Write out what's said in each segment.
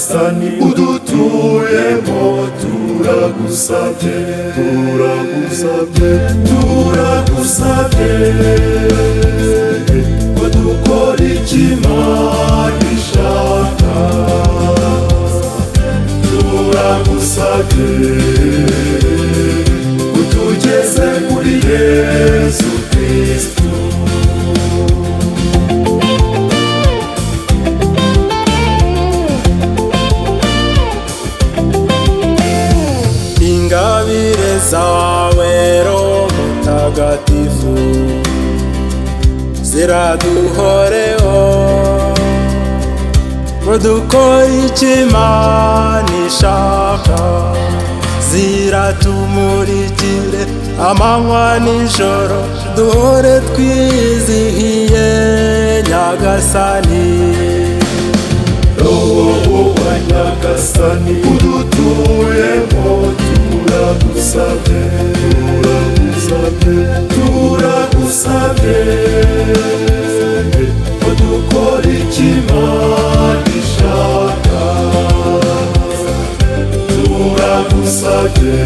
nyagasani udutuyemo, turagusabye, turagusabye, turagusabye ngo dukore icyo Imana ishaka. Turagusabye utugeze kuri Yesu Kristo. Ingabire zawe Roho Mutagatifu ziraduhoreho ngo dukore icyo Imana ishaka. Ziratumurikire amanywa nijoro, duhore twizihiye nyagasani. Roho wa nyagasani udutuyemo, turagusabye, turagusabye, turagusabye ngo dukore icyo Imana ishaka. Turagusabye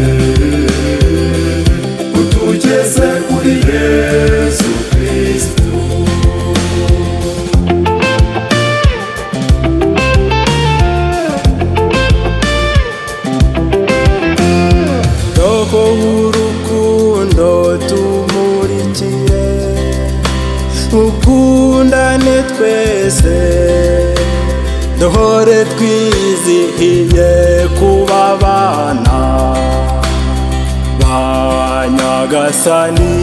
utugeze kuri Yesu Kristo. Roho w'urukundo tumurikire, ukundane twese, duhore twizihiye kuba abana ba nyagasani.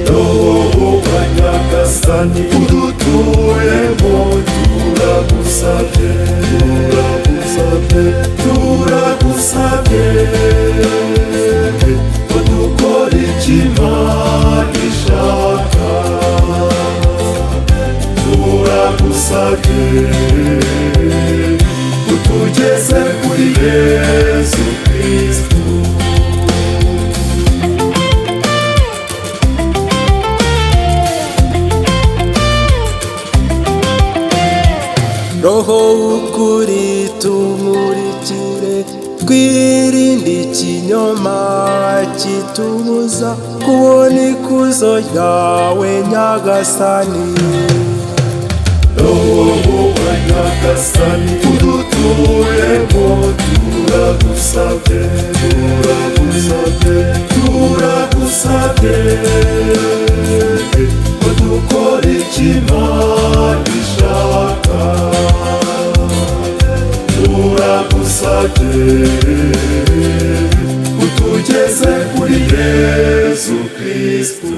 Roho wa nyagasani udutuyemo, turagusabye, turagusabye, turagusabye ngo dukore icyo Imana ishaka. Turagusabye utugeze kuri Yesu Kristo. Roho w'ukuri tumurikire, twirinde ikinyoma kitubuza kubona ikuzo ryawe nyagasani. Roho wa nyagasani udutuyemo, turagusabye, turagusabye, turagusabye ngo dukore icyo Imana ishaka. Turagusabye utugeze kuri Yesu Kristo.